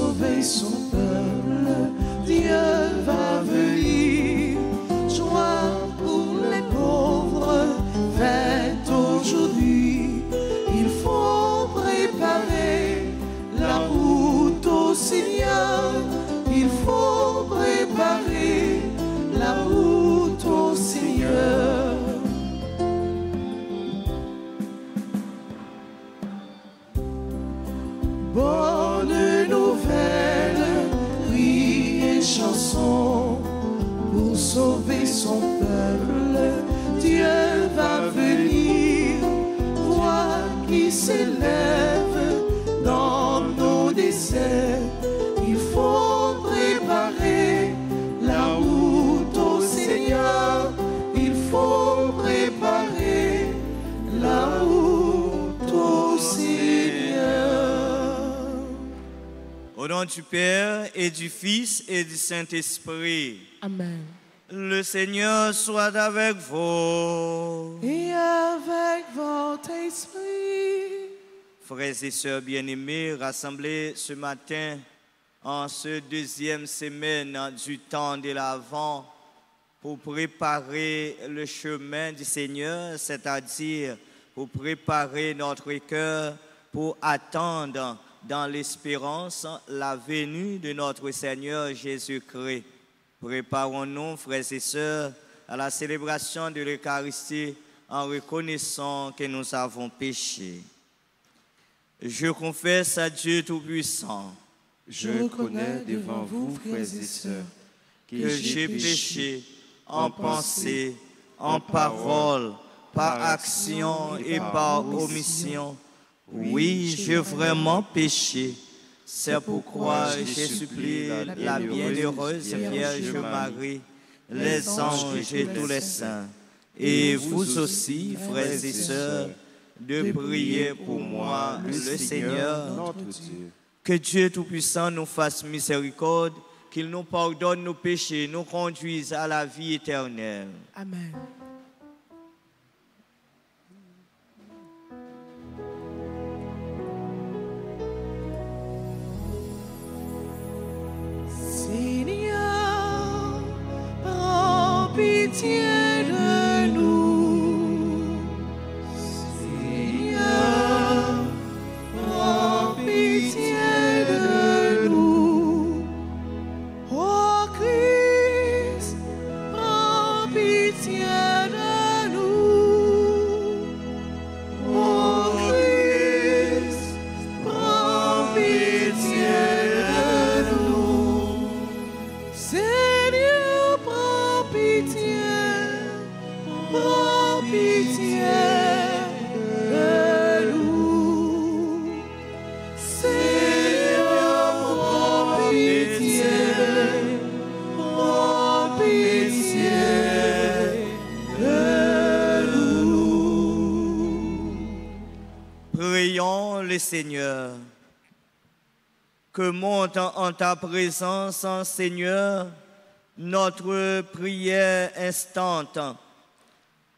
sauver son peuple. Dieu va venir. Joie pour les pauvres, fête aujourd'hui. Il faut préparer la route au Seigneur. Il faut préparer la route au Seigneur. Bonne nouvelle, cris et chansons pour sauver son peuple. Dieu va venir, voix qui s'élève dans nos déserts. Il faut préparer la route au Seigneur. Il faut préparer la route au Seigneur. Au nom du Père et du Fils et du Saint-Esprit. Amen. Le Seigneur soit avec vous. Et avec votre esprit. Frères et sœurs bien-aimés, rassemblés ce matin en ce deuxième semaine du temps de l'Avent pour préparer le chemin du Seigneur, c'est-à-dire pour préparer notre cœur pour attendre dans l'espérance la venue de notre Seigneur Jésus-Christ. Préparons-nous, frères et sœurs, à la célébration de l'Eucharistie en reconnaissant que nous avons péché. Je confesse à Dieu Tout-Puissant. Je reconnais devant vous, frères et sœurs, que j'ai péché en pensée, en parole, par action et par omission. Oui, j'ai vraiment péché. C'est pourquoi je supplie la bienheureuse Vierge Marie, les anges et tous les saints, et vous aussi, frères et sœurs, de prier pour moi, le Seigneur, notre Dieu. Que Dieu Tout-Puissant nous fasse miséricorde, qu'il nous pardonne nos péchés, nous conduise à la vie éternelle. Amen. Seigneur, prends pitié de nous. Seigneur, prends pitié de nous. Ô Christ, prends pitié de nous. Ô Christ, prends pitié de nous. Seigneur, prends pitié de nous. Seigneur, prends pitié de nous. Prions le Seigneur. Que monte en ta présence, Seigneur, notre prière instante,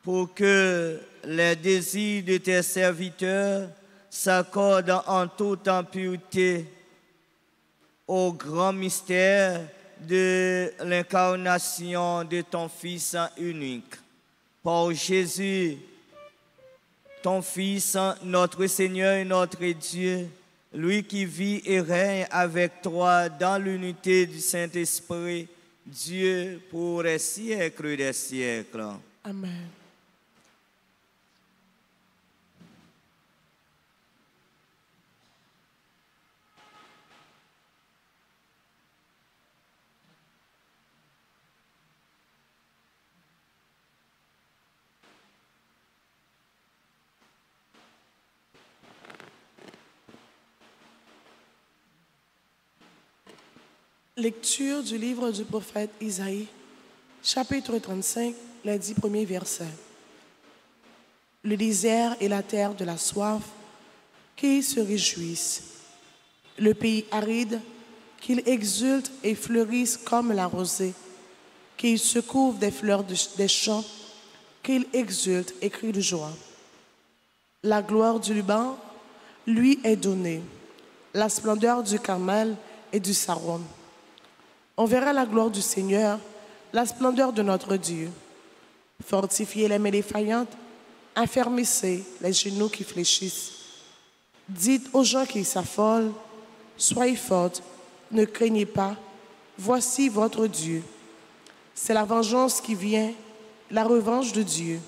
pour que les désirs de tes serviteurs s'accordent en toute impureté au grand mystère de l'incarnation de ton Fils unique. Par Jésus, ton Fils, notre Seigneur et notre Dieu, lui qui vit et règne avec toi dans l'unité du Saint-Esprit, Dieu pour les siècles des siècles. Amen. Lecture du livre du prophète Isaïe, chapitre 35, les 10 premiers versets. Le désert et la terre de la soif, qu'ils se réjouissent. Le pays aride, qu'il exulte et fleurisse comme la rosée. Qu'il se couvre des fleurs des champs, qu'il exulte et crie de joie. La gloire du Liban lui est donnée. La splendeur du Carmel et du Saron. On verra la gloire du Seigneur, la splendeur de notre Dieu. Fortifiez les mains défaillantes, affermissez les genoux qui fléchissent. Dites aux gens qui s'affolent, soyez fortes, ne craignez pas, voici votre Dieu. C'est la vengeance qui vient, la revanche de Dieu.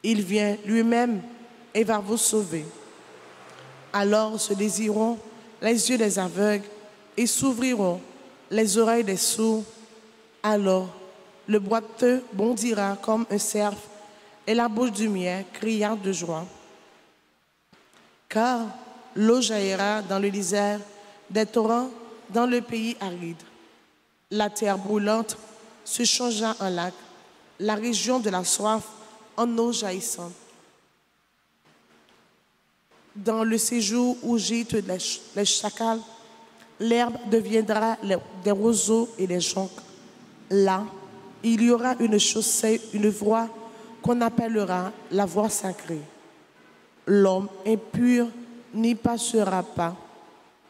Il vient lui-même et va vous sauver. Alors se désireront les yeux des aveugles et s'ouvriront les oreilles des sourds. Alors le boiteux bondira comme un cerf et la bouche du muet criera de joie. Car l'eau jaillira dans le désert, des torrents dans le pays aride. La terre brûlante se changea en lac, la région de la soif en eau jaillissante. Dans le séjour où gîtent les chacals, l'herbe deviendra des roseaux et des joncs. Là, il y aura une chaussée, une voie qu'on appellera la voie sacrée. L'homme impur n'y passera pas,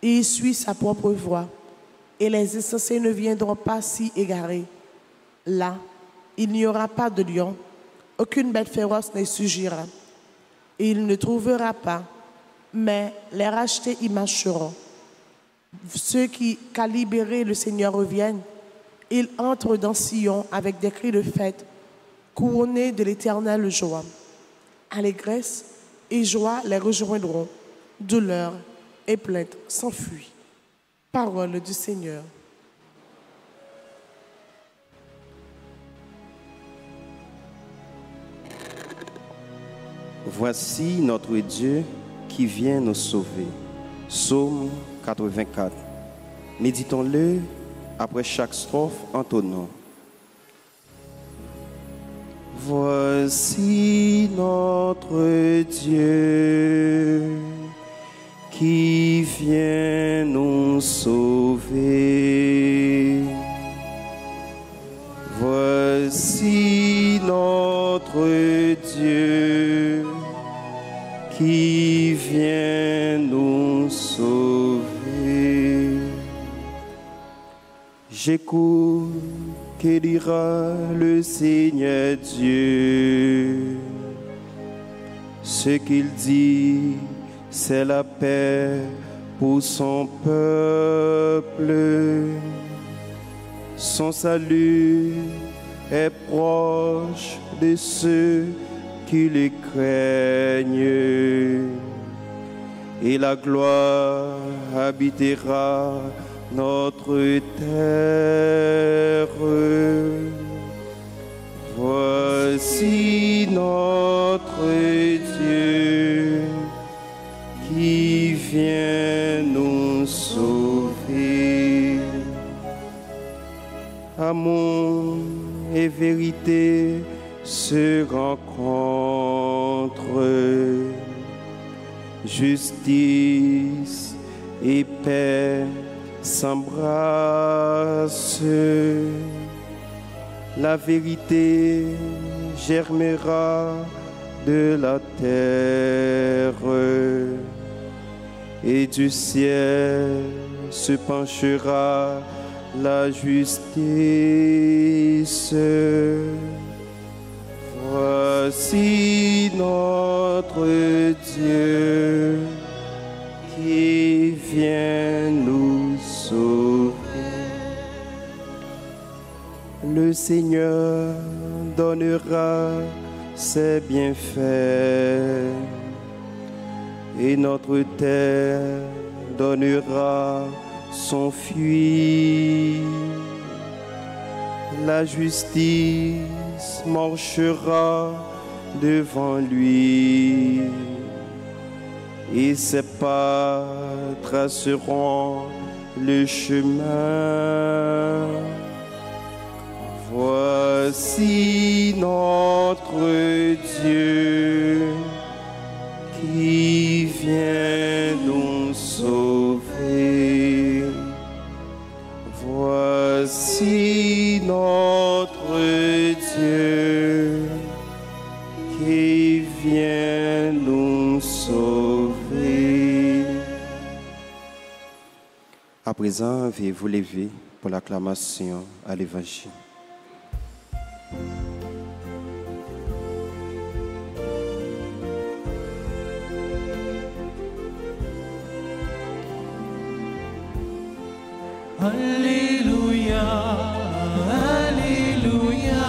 et il suit sa propre voie, et les insensés ne viendront pas s'y égarer. Là, il n'y aura pas de lion, aucune bête féroce ne surgira. Et il ne trouvera pas, mais les rachetés y marcheront. Ceux qu'a libéré le Seigneur reviennent. Ils entrent dans Sion avec des cris de fête, couronnés de l'éternelle joie. Allégresse et joie les rejoindront. Douleur et plainte s'enfuient. Parole du Seigneur. Voici notre Dieu qui vient nous sauver. Psaume 84. Méditons-le après chaque strophe en tonnant. Voici notre Dieu qui vient nous sauver. Voici notre Dieu qui vient nous sauver. J'écoute que dira le Seigneur Dieu. Ce qu'il dit, c'est la paix pour son peuple. Son salut est proche de ceux qui le craignent. Et la gloire habitera notre terre. Voici notre Dieu qui vient nous sauver. Amour et vérité se rencontrent. Justice et paix s'embrassent. La vérité germera de la terre et du ciel se penchera la justice. Voici notre Dieu qui vient nous sauver. Le Seigneur donnera ses bienfaits et notre terre donnera son fruit. La justice marchera devant lui et ses pas traceront le chemin. Voici notre Dieu qui vient nous sauver. Voici notre Dieu qui vient nous sauver. présent, veuillez vous lever pour l'acclamation à l'Évangile. Alléluia, Alléluia,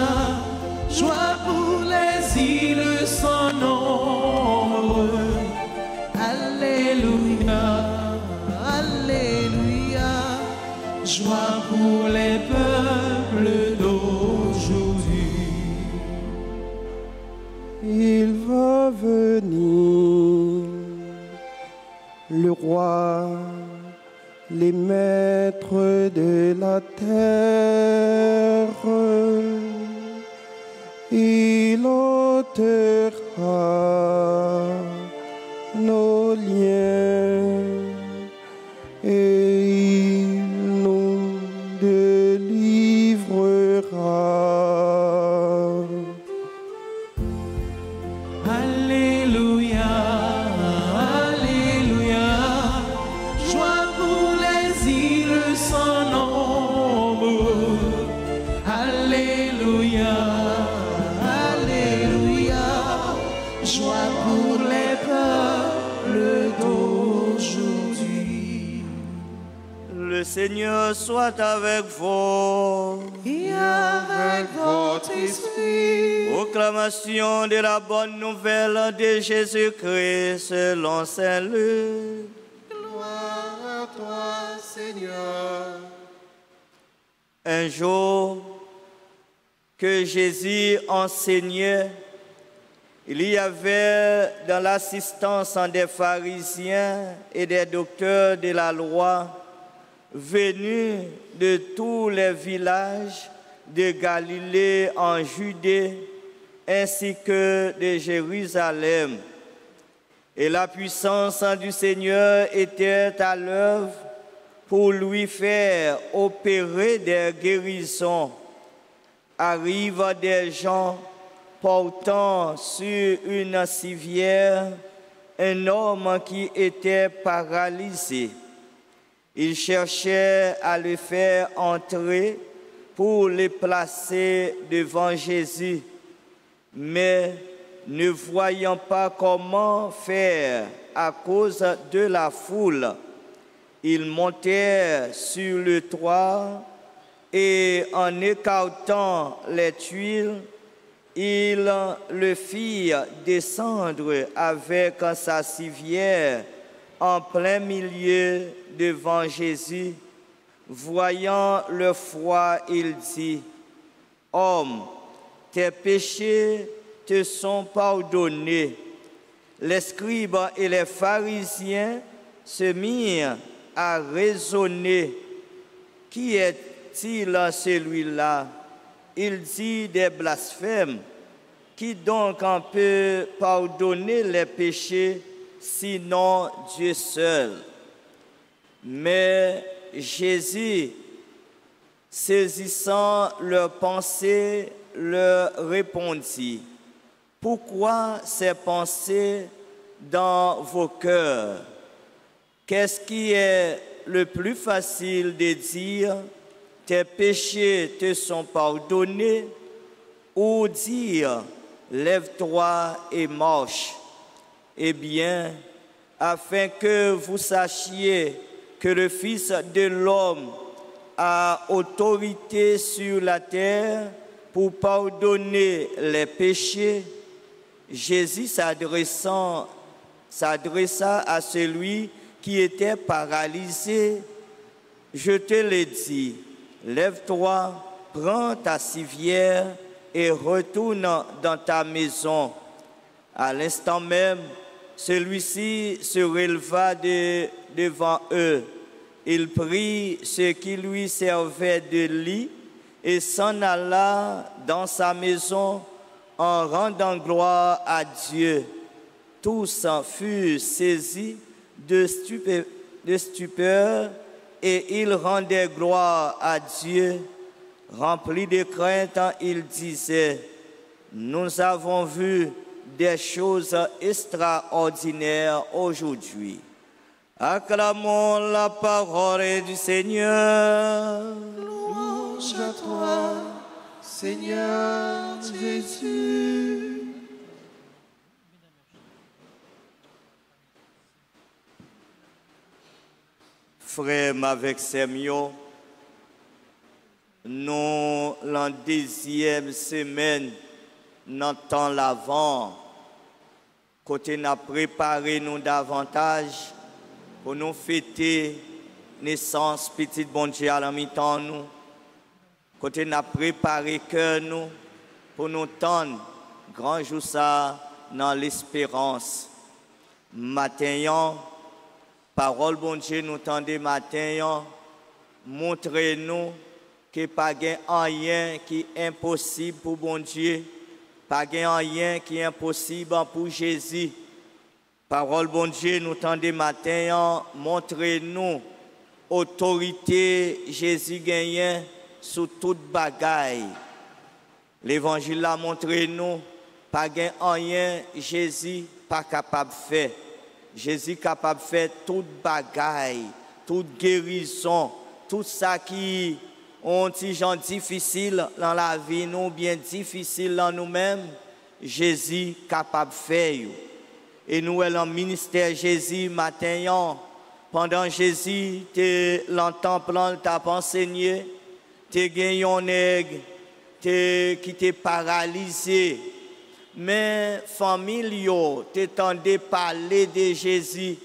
joie pour les îles sans nombre. Alléluia, Alléluia, joie pour les peuples d'aujourd'hui. Il va venir, le roi, les maîtres de la terre, il ôtera nos liens et il nous délivrera. Alléluia, Alléluia, joie pour les îles sans nombre. Alléluia, Alléluia, joie pour les peuples d'aujourd'hui. Le Seigneur soit avec vous. Et avec votre esprit. Proclamation de la bonne nouvelle de Jésus-Christ selon Saint Luc. Gloire à toi, Seigneur. Un jour que Jésus enseignait, il y avait dans l'assistance des pharisiens et des docteurs de la loi venus de tous les villages de Galilée en Judée ainsi que de Jérusalem. Et la puissance du Seigneur était à l'œuvre pour lui faire opérer des guérisons. Arrivent des gens portant sur une civière un homme qui était paralysé. Ils cherchaient à le faire entrer pour le placer devant Jésus, mais ne voyant pas comment faire à cause de la foule, ils montèrent sur le toit et en écartant les tuiles, ils le firent descendre avec sa civière en plein milieu devant Jésus. Voyant le froid, il dit: « Homme, tes péchés te sont pardonnés. » Les scribes et les pharisiens se mirent à raisonner. Qui est-il celui-là? Il dit des blasphèmes. Qui donc en peut pardonner les péchés sinon Dieu seul? Mais Jésus, saisissant leurs pensées, leur répondit: « Pourquoi ces pensées dans vos cœurs? Qu'est-ce qui est le plus facile de dire « Tes péchés te sont pardonnés » ou dire « Lève-toi et marche ». Eh bien, afin que vous sachiez que le Fils de l'homme a autorité sur la terre pour pardonner les péchés, Jésus s'adressa à celui qui était paralysé: « Je te le dis, lève-toi, prends ta civière et retourne dans ta maison. » À l'instant même, celui-ci se releva devant eux. Il prit ce qui lui servait de lit et s'en alla dans sa maison en rendant gloire à Dieu. Tous furent saisis de stupeur et ils rendaient gloire à Dieu. Remplis de crainte, ils disaient: « Nous avons vu des choses extraordinaires aujourd'hui. » Acclamons la parole du Seigneur. Louange à toi, Seigneur Jésus. Frère avec Semio, nous, la deuxième semaine, dans le temps l'avant, côté n'a préparé nous davantage pour nous fêter naissance petite bon Dieu à la mi-temps nous. Côté n'a préparé cœur nous pour nous tendre grand jour ça dans l'espérance. Matin, parole bon Dieu nous tendez matin, montrez-nous que pas rien qui est impossible pour bon Dieu, pas rien qui est impossible pour Jésus. Parole bon Dieu nous tendez matin, montrez-nous autorité Jésus gagne sous toute bagaille. L'évangile a montré nous pas rien Jésus pas capable de faire. Jésus capable de faire toute bagaille, toute guérison, tout ça qui ont des gens difficiles dans la vie, nous bien difficiles dans nous-mêmes, Jésus capable de faire. Et nous, dans le ministère Jésus, matin, pendant Jésus, tu l'entends plan, tu as enseigné, tu as gagné un nègre, qui t'est paralysé. Mais famille, tu t'entendais parler de Jésus,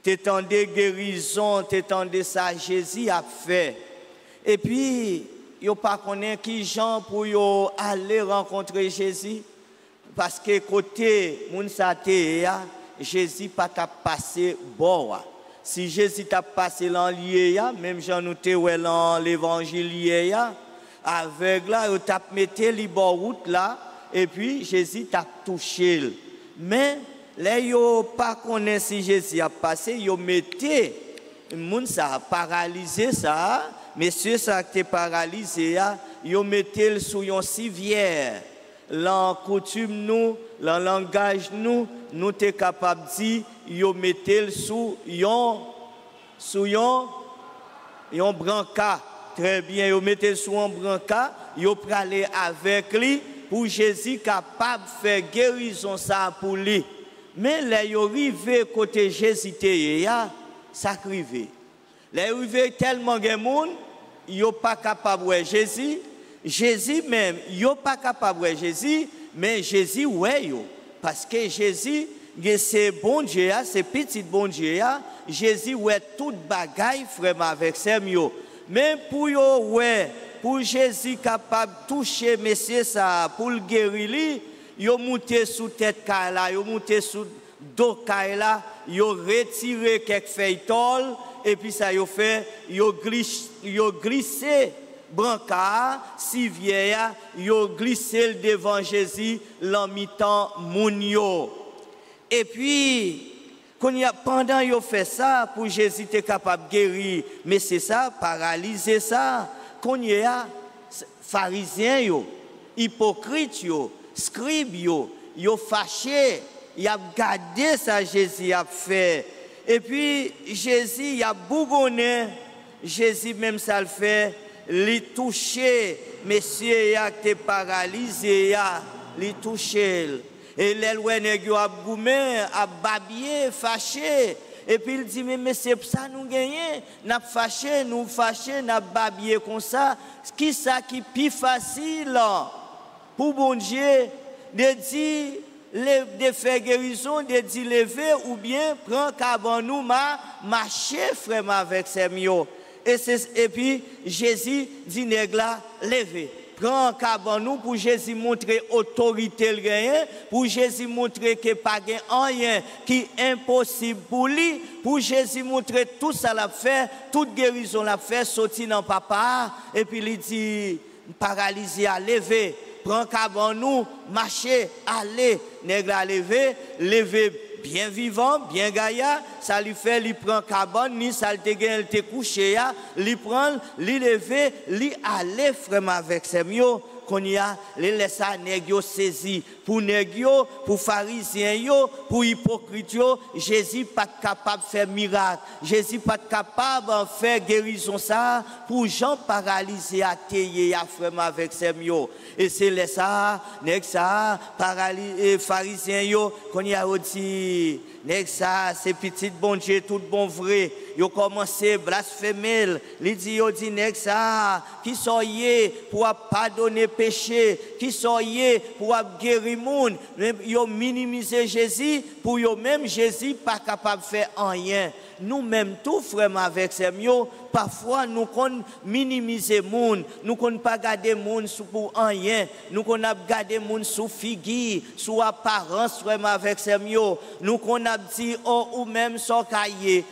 tu t'entendais guérison, tu t'entendais ça, Jésus a fait. Et puis, yo pas connaît qui gens pour yo aller rencontrer Jésus parce que côté moun sa te ya Jésus pas t'a passé bon. Si Jésus t'a passé dans lié ya même Jean nous te ouais dans l'évangile lié ya avec là yo t'a metté li bon route là et puis Jésus t'a touché. Mais là yo pas connaît si Jésus a passé yo metté moun sa paralysé ça. Monsieur, ça qui est paralysé, ils mettent sous une civière. Dans coutume nous, dans langage nous sommes capables de dire, ils mettent sous un brancard. Très bien, ils mettent sous un brancard, ils peuvent aller avec lui pour Jésus capable de faire guérison ça pour lui. Mais là, ils arrivent côté Jésus, ça arrive. Là, ils arrivent tellement de monde. Ils ne sont pas capables de voir Jésus. Jésus même, ils ne sont pas capables de voir Jésus, mais Jésus, ouais, parce que Jésus, c'est bon Dieu, c'est petit bon Dieu. Jésus, ouais, toute bagaille, frère, avec ses mieux. Mais pour Jésus capable de toucher, monsieur, ça, pour le guérir, ils ont monté sous tête, ils ont monté sous dos, ils ont retiré quelques feuilles tolles. Et puis ça y a fait, ils ont glissé brancard, si vieille, ils ont glissé devant Jésus, l'imitant mounio. Et puis, pendant qu'ils ont fait ça, pour Jésus était capable de guérir, mais c'est ça, paralyser ça, qu'on y a pharisiens, hypocrites, scribes, ils ont fâché, ils ont gardé ça Jésus a fait. Et puis, Jésus, il a bougonné, Jésus même ça le fait, il touché, monsieur, il a été paralysé, il touché. Et l'élève a goumé, a babillé, fâché. Et puis il dit, mais c'est ça nous gagnons, nous fâché, nous babillé comme ça. Qui ça qui est plus facile pour bon Dieu de dire, de faire guérison, de dire lever ou bien prendre cabane nous marcher frère avec ses mieux. Et puis Jésus dit nèg la lever. Prends cabane nous pour Jésus montrer autorité le gagne, pour Jésus montrer que pas rien qui est impossible pour lui, pour Jésus montrer tout ça l'a fait, toute guérison l'a fait sortir dans papa et puis il dit paralysé à lever. Prends cabane nous, marcher, aller, nèg la lever bien vivant, bien gaillard, ça lui fait, lui prend cabane, ni ça le te couché, lui prend, lui lever, lui aller frère avec ses mieux, qu'on y a, les laisse à nèg yo saisi. Pour nèg yo, pour pharisiens yo, pour hypocrites yo, Jésus pas capable de faire miracle. Jésus pas capable de faire guérison ça pour gens paralysés à tailler à frère avec ses mio. Et c'est les ça, nèg ça, paralysé pharisiens yo, qu'on y a dit, nèg ça, c'est petit bon Dieu, tout bon vrai. Yo commencé blasphémer, il dit yo dit nèg ça, qui soyez pour pardonner péché, qui soyez pour guérir monde, yo minimiser Jésus pour yo même Jésus pas capable de faire rien. Nous même tout frère avec ces mieux, parfois nous qu'on minimiser monde, nous qu'on pas garder monde pour rien, nous qu'on a garder monde sous figure, sous apparence frère avec ces mieux, nous qu'on a dit oh ou même sans cahier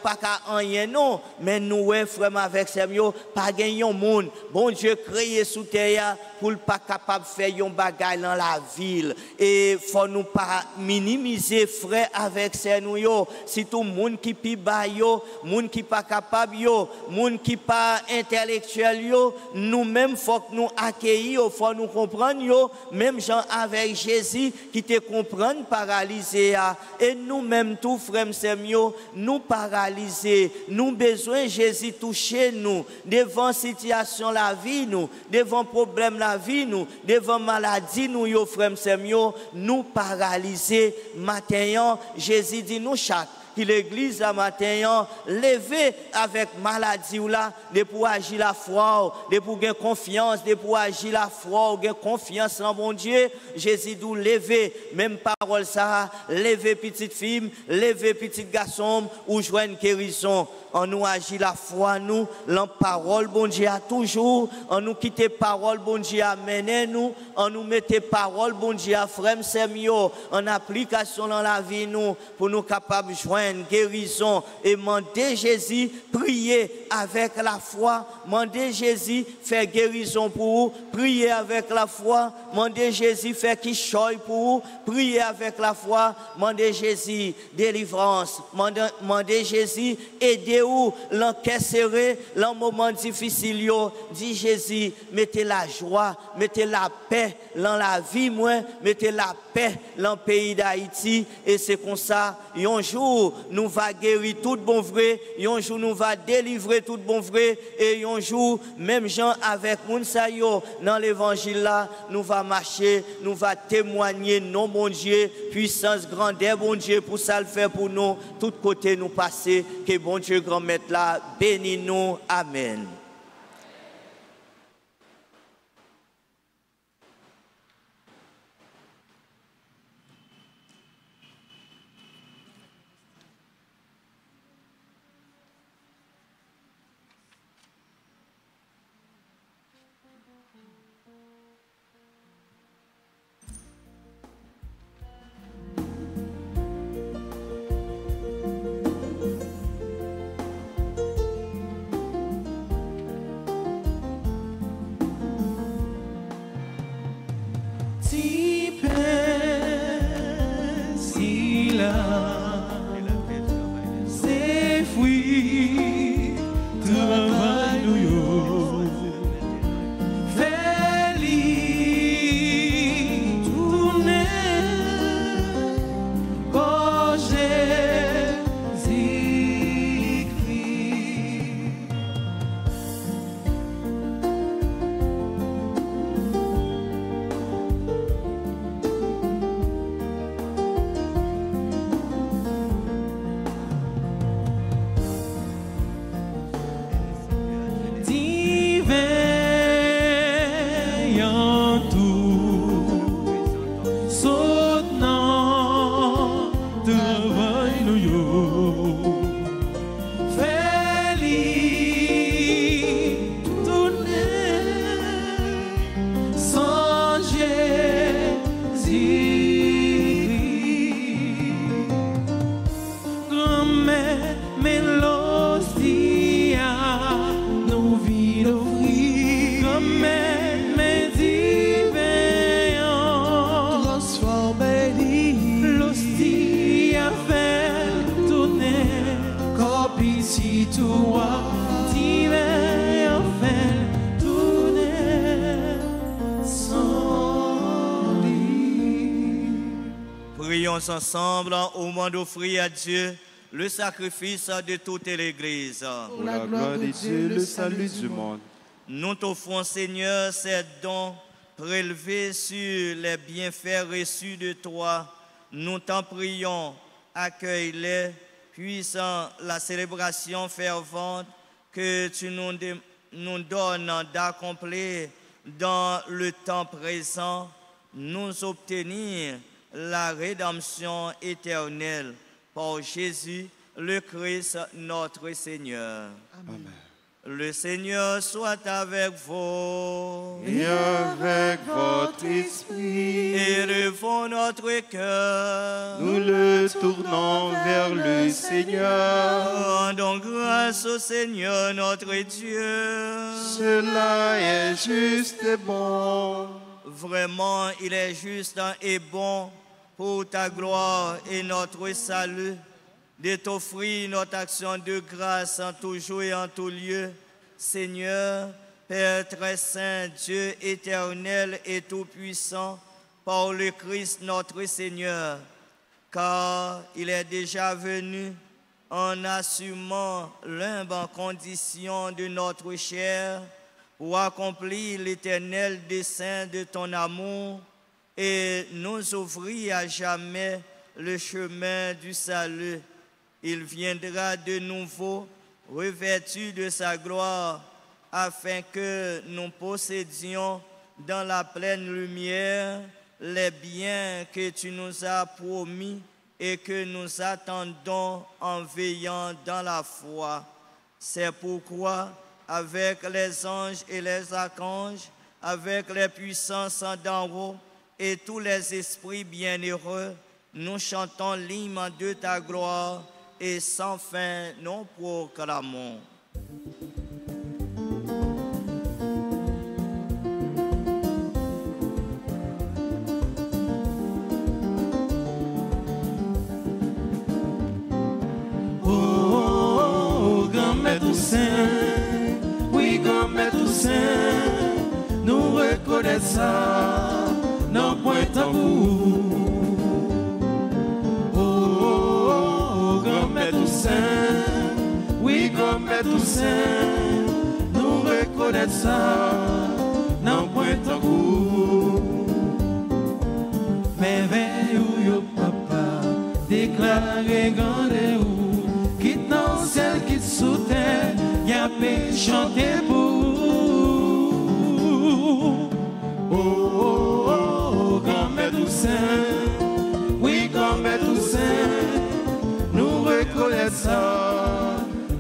pas qu'à rien non, mais nous ouais frère avec ces mieux, pas gagner monde. Bon Dieu créé sous terre pour pas capable faire yon bagay dans la ville et faut nous pas minimiser frère avec ces nous yo, si tout monde qui pi ba yo, moun qui pas capable yo, moun qui pas intellectuel yo, nous même faut que nous accueillir, faut nous comprendre yo, même gens avec Jésus qui te comprendre paralysé et nous même tout frère yo, nous paralysés, nous besoin Jésus toucher nous devant situation la vie nous, devant problème la vie nous, devant maladie nous yo frère yo, nous paralysés matin Jésus dit nous chaque qui l'église à matin lever avec maladie ou là de pour agir la foi de pour gagner confiance de pour agir la foi ou gagner confiance en bon Dieu Jésus dit lever même parole ça lever petite fille lever petit garçon ou joindre guérison en nous agit la foi nous la parole bon Dieu a toujours en nous quitter parole bon Dieu a mené nous en nous mettre parole bon Dieu a frère c'est mieux en application dans la vie nous pour nous capables joindre guérison et demander Jésus prier avec la foi demander Jésus faire guérison pour vous prier avec la foi demander Jésus faire qui choy pour vous prier avec la foi demander Jésus délivrance demander Jésus aider ou l'encaisser dans moment difficile yo dit Jésus mettez la joie mettez la paix dans la vie moi mettez la paix dans le pays d'Haïti et c'est comme ça un jour nous va guérir tout bon vrai un jour nous va délivrer tout bon vrai et un jour même gens avec moun sa yo dans l'évangile là nous va marcher nous va témoigner non bon Dieu puissance grandeur bon Dieu pour ça le faire pour nous tout côté nous passer que bon Dieu grand maître là bénis nous amen. Melodia, nous vivons. prions ensemble au moment d'offrir à Dieu le sacrifice de toute l'Église. Pour la gloire de Dieu, le salut du monde. Nous t'offrons, Seigneur, ces dons prélevés sur les bienfaits reçus de toi. Nous t'en prions, accueille-les, puissant la célébration fervente que tu nous donnes d'accomplir dans le temps présent, nous obtenir la rédemption éternelle par Jésus, le Christ, notre Seigneur. Amen. Le Seigneur soit avec vous. Et avec votre esprit, Élevons notre cœur. nous le tournons vers le Seigneur. Rendons grâce au Seigneur notre Dieu. Cela est juste et bon. Vraiment, il est juste et bon pour ta gloire et notre salut de t'offrir notre action de grâce en tout jour et en tout lieu. Seigneur, Père très saint, Dieu éternel et tout-puissant, par le Christ notre Seigneur, car il est déjà venu en assumant l'humble condition de notre chair pour accomplir l'éternel dessein de ton amour et nous ouvrir à jamais le chemin du salut. Il viendra de nouveau, revêtu de sa gloire, afin que nous possédions dans la pleine lumière les biens que tu nous as promis et que nous attendons en veillant dans la foi. C'est pourquoi, avec les anges et les archanges, avec les puissances d'en haut et tous les esprits bienheureux, nous chantons l'hymne de ta gloire et sans fin nous proclamons. Grand-mère Toussaint, oui, grand-mère Toussaint, nous reconnaissons nos points tabous. Grand-mère Toussaint, oui, grand-mère Toussaint, nous reconnaissons nos points tabous. Merveille ou yo papa, déclaré grande ou, quitte dans celle qui sous terre, y a paix chanter pour. Grand-mère Toussaint, oui, grand-mère Toussaint, nous reconnaissons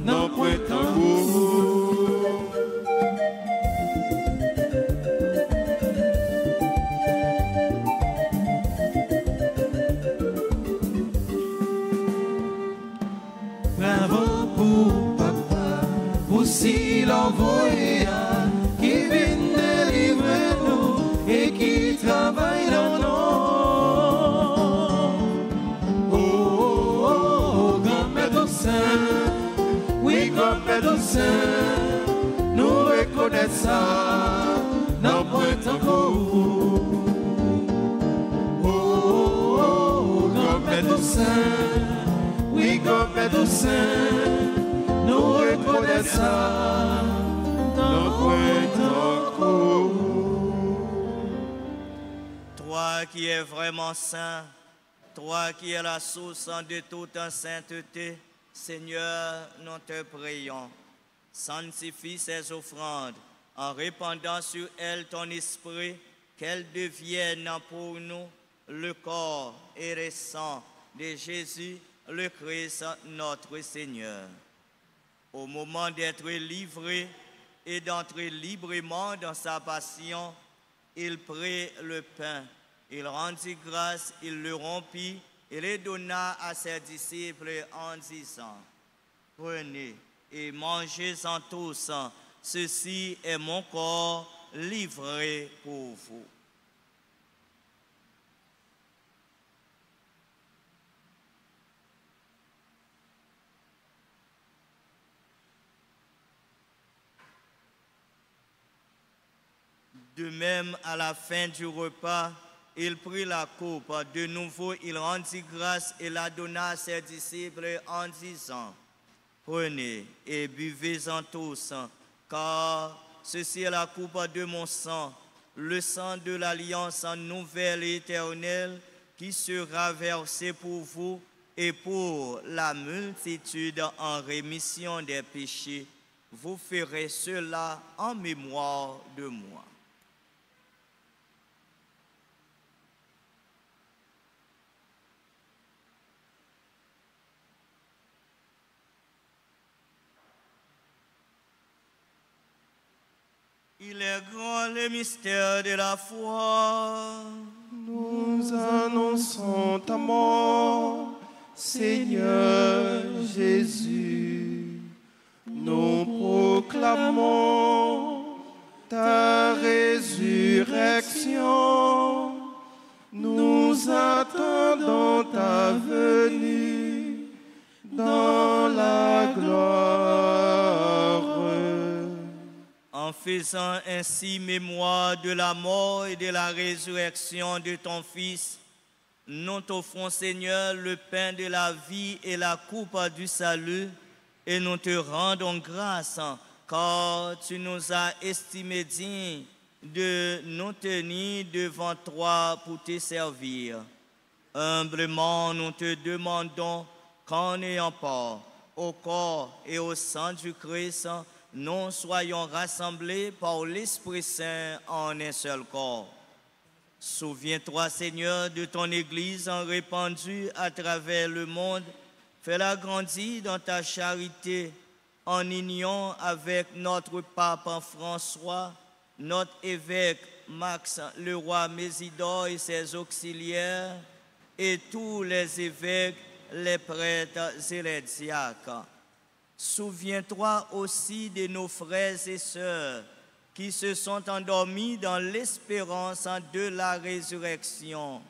nos points tambours. Bravo pour papa, pour si l'envoyé qui vient délivrer nous et qui travaille dans nous. Grand-mère Toussaint, oui, grand-mère Toussaint, nous reconnaissons nos points tambours. Grand-mère Toussaint, oui, grand-mère Toussaint, nous reconnaissons nos points tambours. Toi qui es vraiment saint, toi qui es la source de toute sainteté, Seigneur, nous te prions. Sanctifie ces offrandes en répandant sur elles ton esprit, qu'elles deviennent pour nous le corps et le sang de Jésus, le Christ, notre Seigneur. Au moment d'être livré et d'entrer librement dans sa passion, il prit le pain, il rendit grâce, il le rompit et le donna à ses disciples en disant: prenez et mangez-en tous, ceci est mon corps livré pour vous. De même, à la fin du repas, il prit la coupe. De nouveau, il rendit grâce et la donna à ses disciples en disant, prenez et buvez-en tous, car ceci est la coupe de mon sang, le sang de l'alliance nouvelle et éternelle, qui sera versé pour vous et pour la multitude en rémission des péchés. Vous ferez cela en mémoire de moi. Il est grand le mystère de la foi. Nous annonçons ta mort, Seigneur Jésus. Nous proclamons ta résurrection. Nous attendons ta venue dans la gloire. En faisant ainsi mémoire de la mort et de la résurrection de ton Fils, nous t'offrons, Seigneur, le pain de la vie et la coupe du salut, et nous te rendons grâce, car tu nous as estimés dignes de nous tenir devant toi pour te servir. Humblement, nous te demandons qu'en ayant part au corps et au sang du Christ, nous soyons rassemblés par l'Esprit Saint en un seul corps. Souviens-toi, Seigneur, de ton Église répandue à travers le monde. Fais-la grandir dans ta charité, en union avec notre pape François, notre évêque Max le roi Mésidor et ses auxiliaires, et tous les évêques, les prêtres et les diacres. Souviens-toi aussi de nos frères et sœurs qui se sont endormis dans l'espérance de la résurrection.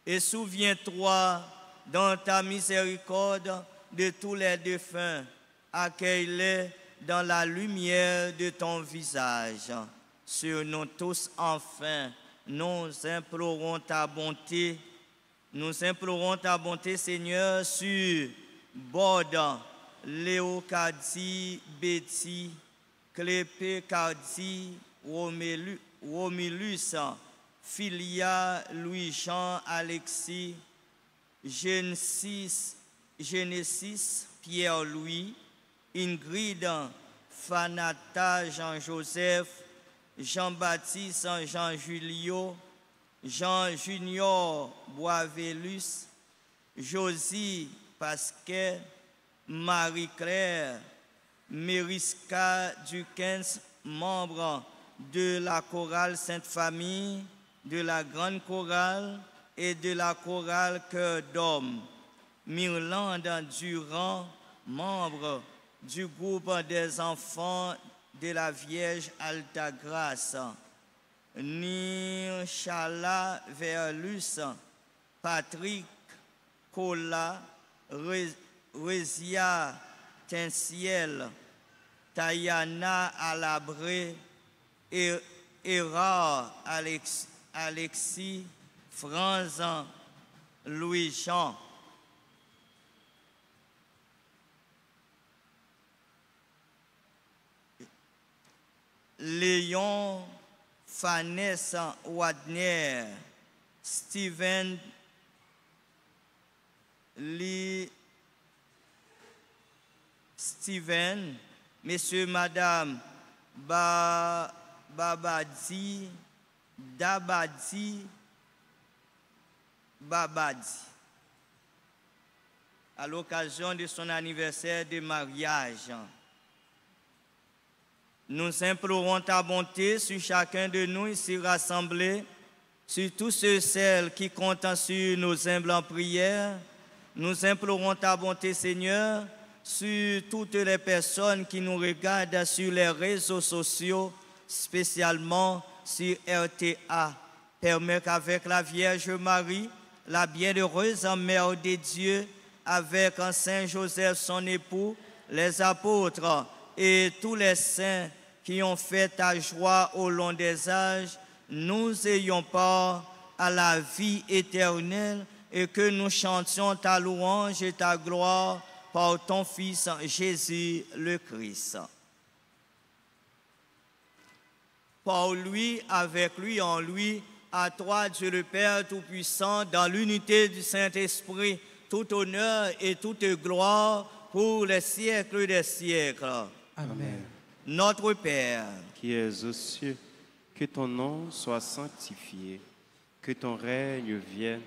Et souviens-toi dans ta miséricorde de tous les défunts. Accueille-les dans la lumière de ton visage. Sur nous tous, enfin, nous implorons ta bonté. Nous implorons ta bonté, Seigneur, sur Borde, Léocadie, Betty, Clépé, Cardi, Romulus, Philia, Louis-Jean, Alexis, Genesis, Pierre-Louis, Ingrid, Fanata, Jean-Joseph, Jean-Baptiste, Jean-Julio, Jean-Junior Boisvelus, Josie Pasquet, Marie-Claire, Mériska Dukens, membre de la chorale Sainte-Famille, de la grande chorale et de la chorale Cœur d'Homme. Myrlande Durand, membre du groupe des enfants de la Vierge Altagrace. Nirshala Verlus, Patrick Cola, Rezia Tensiel, Tayana Alabré, Erard Alexis, Franzan, Louis-Jean. Léon Vanessa Wadner, Steven Lee, Steven, Monsieur, Madame Babadi, à l'occasion de son anniversaire de mariage. Nous implorons ta bonté sur chacun de nous ici rassemblés, sur tous ceux et celles qui comptent sur nos humbles prières. Nous implorons ta bonté, Seigneur, sur toutes les personnes qui nous regardent sur les réseaux sociaux, spécialement sur RTA. Permets qu'avec la Vierge Marie, la bienheureuse Mère de Dieu, avec un Saint Joseph, son époux, les apôtres et tous les saints qui ont fait ta joie au long des âges, nous ayons part à la vie éternelle et que nous chantions ta louange et ta gloire par ton Fils Jésus le Christ. Par lui, avec lui, en lui, à toi, Dieu le Père Tout-Puissant, dans l'unité du Saint-Esprit, tout honneur et toute gloire pour les siècles des siècles. Amen. Notre Père, Qui es aux cieux, que ton nom soit sanctifié, que ton règne vienne,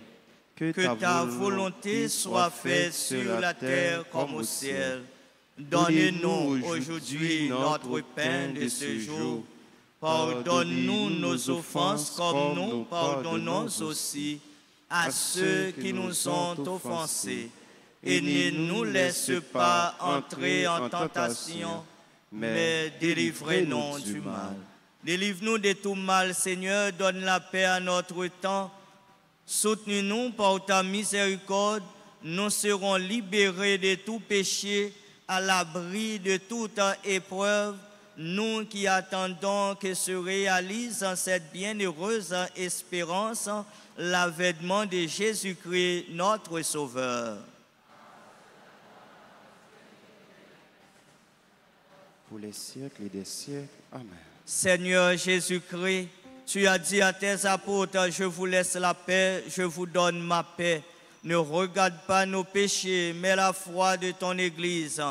que ta volonté soit faite sur la terre comme au ciel. Donnez-nous aujourd'hui notre pain de ce jour. Pardonne-nous nos offenses comme nous pardonnons aussi à ceux qui nous ont offensés. Et ne nous laisse pas entrer en tentation, mais délivrez-nous du mal. Délivre-nous de tout mal, Seigneur, donne la paix à notre temps. Soutenez-nous par ta miséricorde, nous serons libérés de tout péché, à l'abri de toute épreuve, nous qui attendons que se réalise cette bienheureuse espérance, l'avènement de Jésus-Christ, notre Sauveur. Pour les siècles et des siècles. Amen. Seigneur Jésus-Christ, tu as dit à tes apôtres, je vous laisse la paix, je vous donne ma paix. Ne regarde pas nos péchés, mais la foi de ton Église,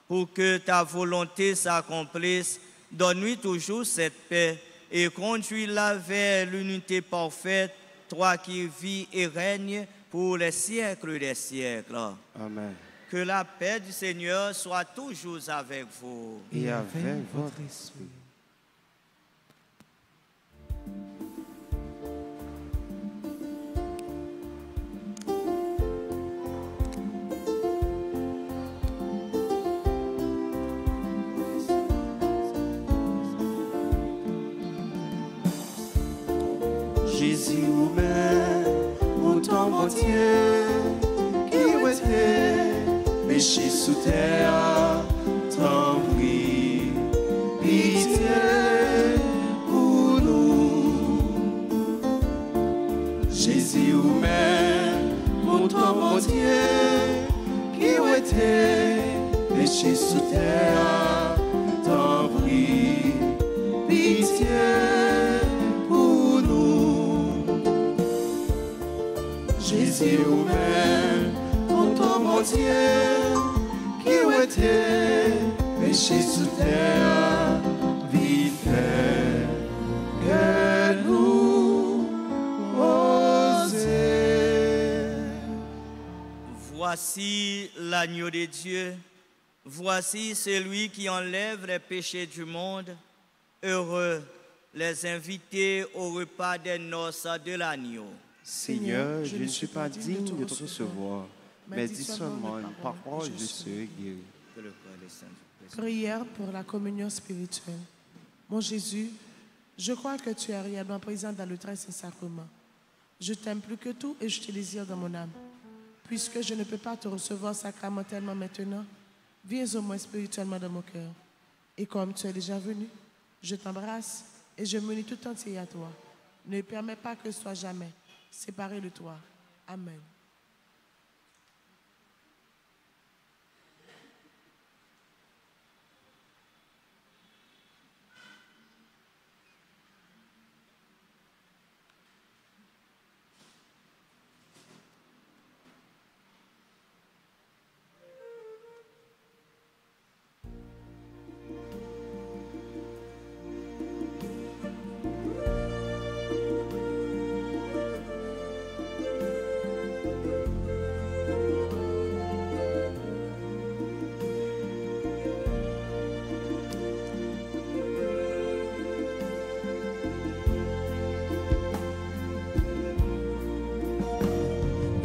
pour que ta volonté s'accomplisse. Donne-lui toujours cette paix et conduis-la vers l'unité parfaite, toi qui vis et règnes pour les siècles des siècles. Amen. Que la paix du Seigneur soit toujours avec vous. Et avec votre esprit. Jésus ou même, mon temps entier, qui était péché sous terre, t'en prie, pitié pour nous. Jésus ou même, mon temps entier, qui était péché sous terre, t'en prie, pitié. Jésus ou même, mon temps entier, qui était péché sous terre, vite fait que nous oser. Voici l'agneau de Dieu, voici celui qui enlève les péchés du monde. Heureux les invités au repas des noces de l'agneau. Seigneur, je ne suis pas digne de te recevoir, mais dis seulement une parole, je serai guéri. Prière pour la communion spirituelle. Mon Jésus, je crois que tu es réellement présent dans le très saint sacrement. Je t'aime plus que tout et je te désire dans mon âme. Puisque je ne peux pas te recevoir sacramentellement maintenant, viens au moins spirituellement dans mon cœur. Et comme tu es déjà venu, je t'embrasse et je m'unis tout entier à toi. Ne permets pas que je sois jamais séparé de toi. Amen.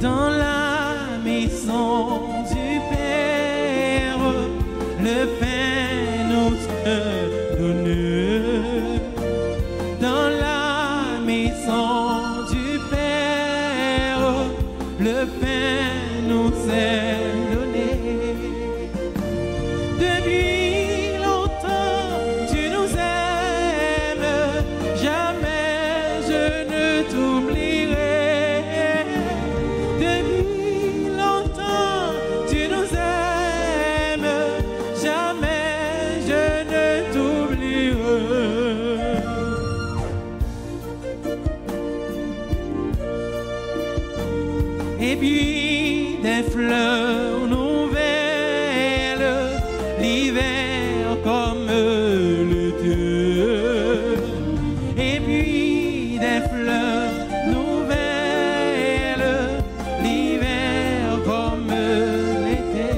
Dans la maison du Père, le pain nous est donné. Dans la maison du Père, le pain nous est donné. Depuis longtemps, tu nous as et puis des fleurs nouvelles, l'hiver comme l'été, et puis des fleurs nouvelles, l'hiver comme l'été.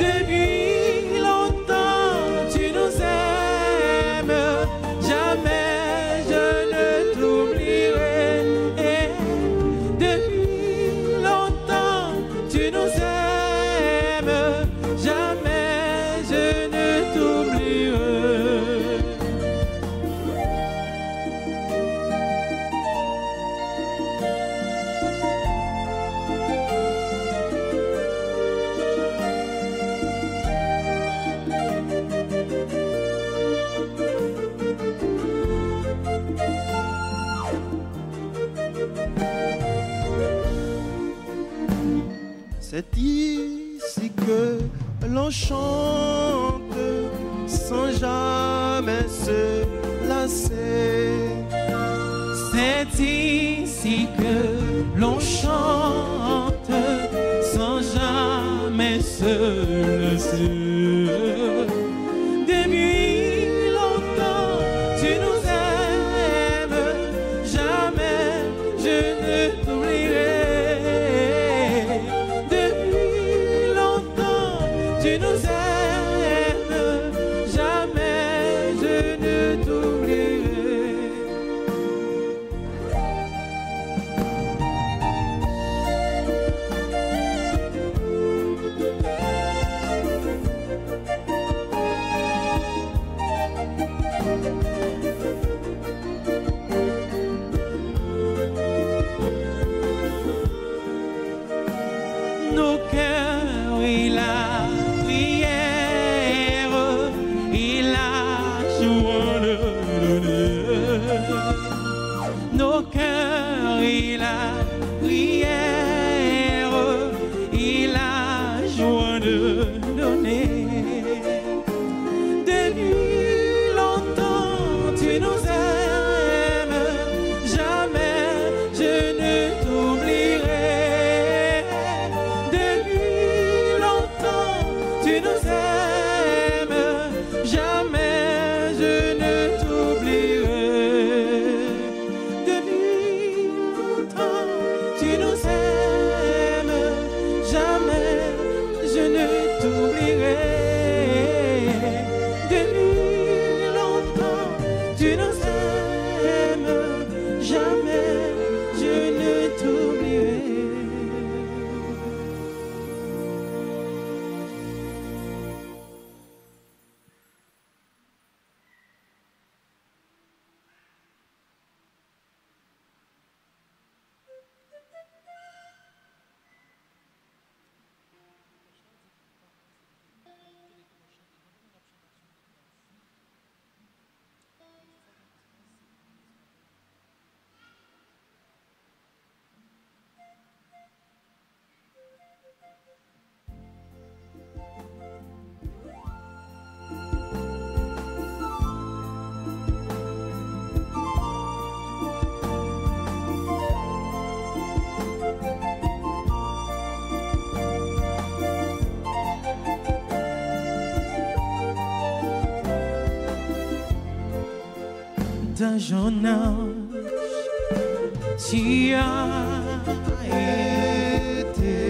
Depuis longtemps tu nous aimes, jamais je ne t'oublierai. Depuis longtemps tu nous aimes, jamais je ne t'oublierai. C'est ici que l'on chante sans jamais se lasser. C'est ici que l'on chante sans jamais se lasser. Depuis longtemps tu nous aimes, jamais je ne t'oublierai. Depuis longtemps tu nous aimes, jamais je ne t'oublierai. Nos cœurs et la prière et la joie de donner. Nos cœurs et la prière et la joie de donner. Depuis longtemps tu nous aimes, jamais je ne t'oublierai. Depuis longtemps tu nous aimes, jamais je ne t'oublierai. Depuis longtemps tu nous aimes, jamais je ne t'oublierai. Depuis longtemps tu nous aimes, jamais je ne t'oublierai. Dans ton âge, tu as été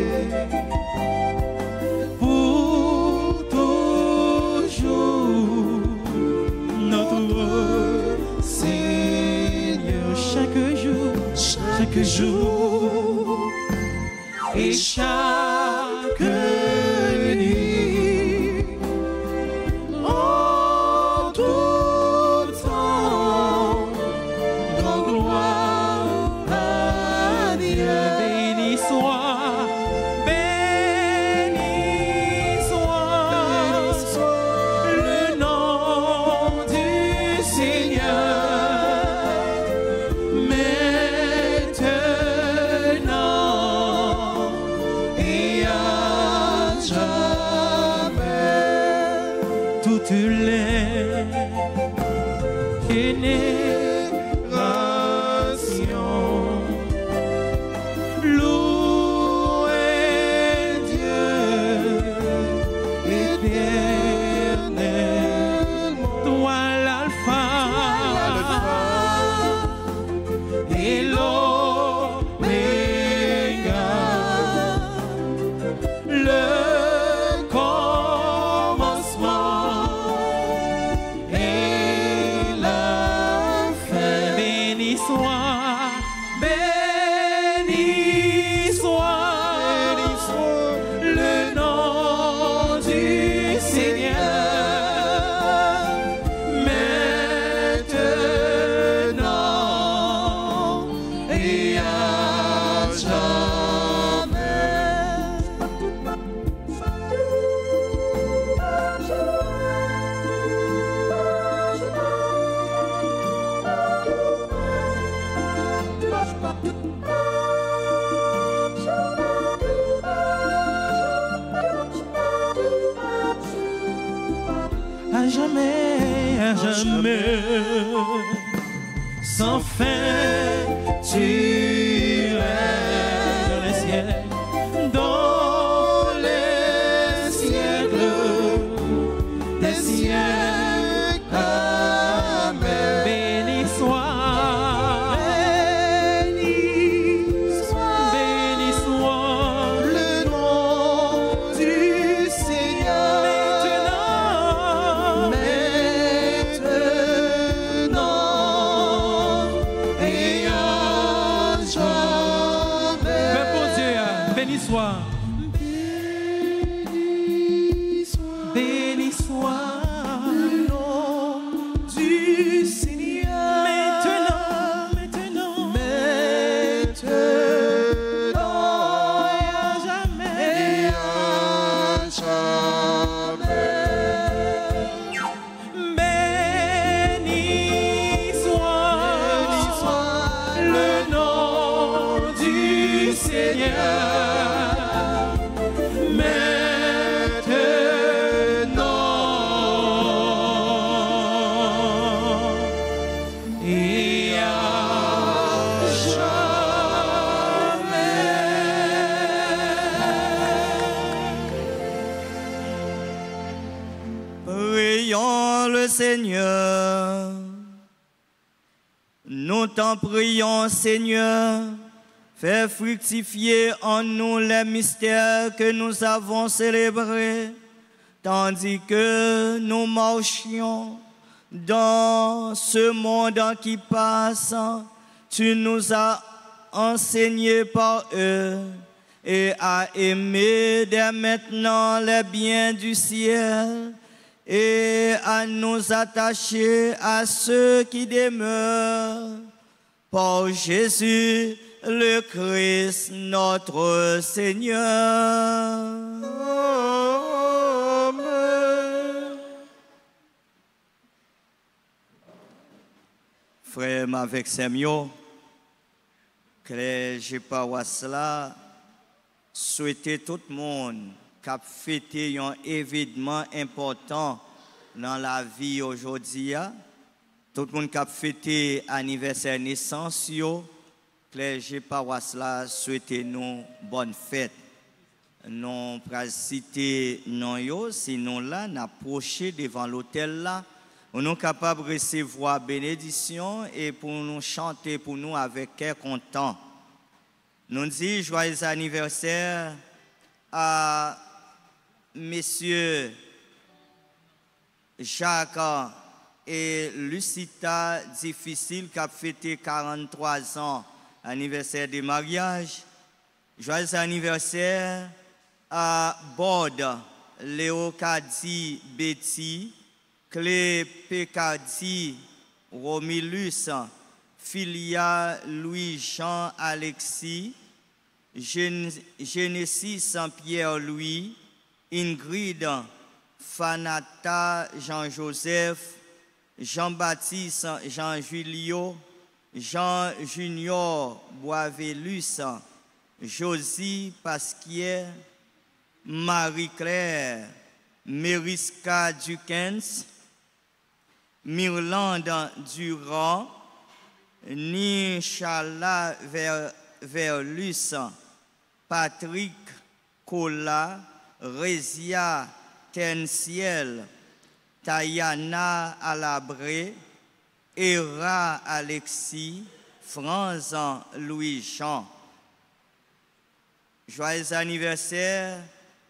pour toujours notre Seigneur. Chaque jour et chaque nuit, en tout temps, grand gloire à Dieu. Béni soit le nom du Seigneur. Maintenant et à jamais, toutes les générations jamais, à jamais. Sans fin, tu règnes dans les siècles, dans les siècles des siècles. Amen. Béni soit, béni soit le nom du Seigneur. Maintenant, et à jamais. Mais bon Dieu, béni soit. Béni soit le nom du Seigneur. Maintenant, et à jamais. Béni soit le nom du Seigneur. Prions le Seigneur. Nous t'en prions, Seigneur. Fais fructifier en nous les mystères que nous avons célébrés, tandis que nous marchions dans ce monde qui passe. Tu nous as enseigné par eux et à aimer dès maintenant les biens du ciel et à nous attacher à ceux qui demeurent. Par Jésus le Christ, notre Seigneur. Amen. Frère avec Samuel, que j'ai pas cela, souhaiter tout le monde qui a fêté un événement important dans la vie aujourd'hui. Tout le monde qui a fêté l'anniversaire de naissance, clergé paroisse là, souhaitez-nous bonne fête. Nous prenons citer non yo, sinon là, nous approchons devant l'hôtel là, nous sommes capables de recevoir bénédiction et pour nous chanter pour nous avec cœur content. Nous disons joyeux anniversaire à messieurs Jacques et Lucita Difficile qui a fêté 43 ans, anniversaire de mariage. Joyeux anniversaire à Borde, Léocadie Betty, Clé Pécadie Romilus, Filia Louis-Jean Alexis, Genesis Pierre-Louis, Ingrid Fanata Jean-Joseph, Jean-Baptiste Jean-Julio, Jean-Junior Boisvelus, Josie Pasquier, Marie-Claire Mériska Dukens, Mirlande Durand, Nishala Verlus, Patrick Cola, Rezia Tensiel, Tayana Alabré, Era Alexis, Franz Louis-Jean. Joyeux anniversaire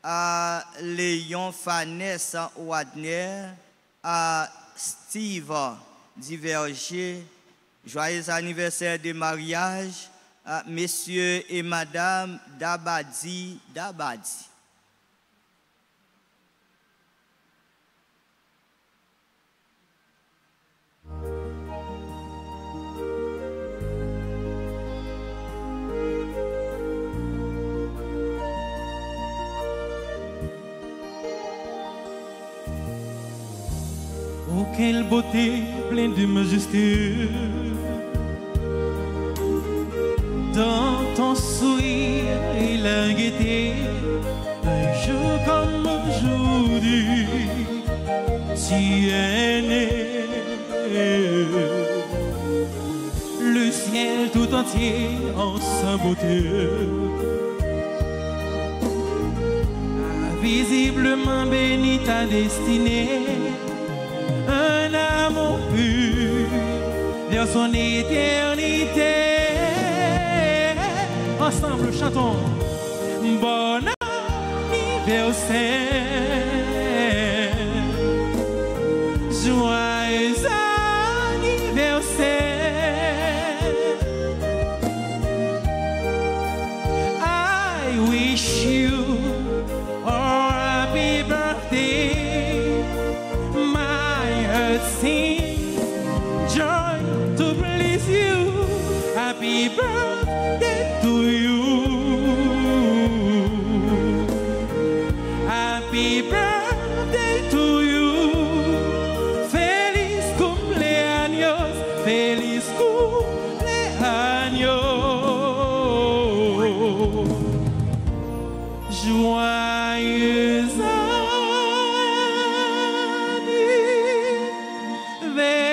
à Léon Fanès Wadner, à Steve Diverger. Joyeux anniversaire de mariage à messieurs et madame Dabadi. Oh, quelle beauté pleine de majesté, dans ton sourire et la gaieté, un jour comme aujourd'hui, tu es né. Le ciel tout entier en sa beauté, visiblement béni ta destinée, un amour pur vers son éternité. Ensemble chantons. Bon anniversaire, joyeux anniversaire. I wish you a happy birthday. My heart sings joy to please you. Happy birthday to you. Happy birthday to you. Feliz cumpleaños, feliz cumpleaños. Joyeux anniversaire.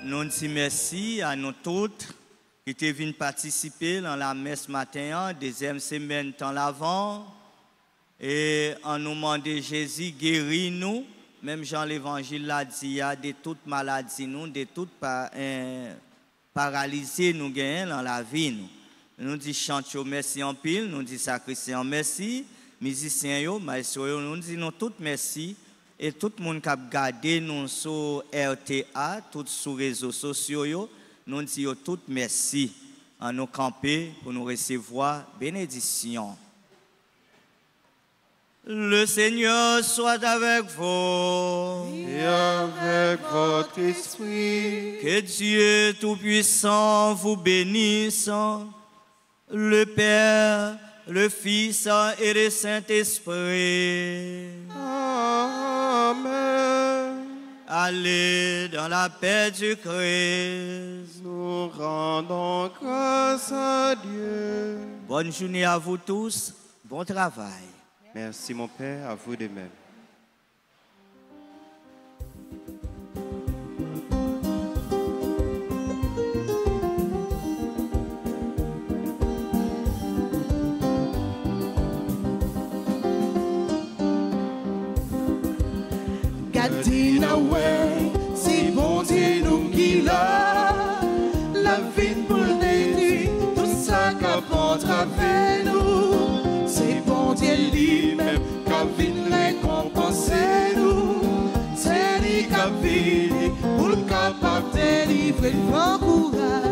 Nous disons merci à nous toutes qui étaient venus participer dans la messe matin, deuxième semaine dans l'avant. Et en nous demandant Jésus guérit nous, même Jean l'évangile l'a dit, de toutes maladies nous, de toutes paralysées nous gagnons dans la vie nous. Nous disons chantons merci en pile, nous disons sacristain merci, musiciens yo, maestro yo, nous disons toutes merci. Et tout le monde qui a gardé nous sur RTA, tout sur les réseaux sociaux, yo, nous disons toutes merci à nous camper pour nous recevoir bénédiction. Le Seigneur soit avec vous. Et avec votre esprit. Que Dieu Tout-Puissant vous bénisse, le Père, le Fils et le Saint-Esprit. Amen. Allez dans la paix du Christ. Nous rendons grâce à Dieu. Bonne journée à vous tous. Bon travail. Merci mon Père, à vous de même. Gardez ouais, si bon Dieu nous guide, la vie pour le détruire, tout ça qu'à travers nous. C'est bon Dieu lui-même qui vient récompenser nous. C'est lui qui vient pour le capable de délivrer le courage.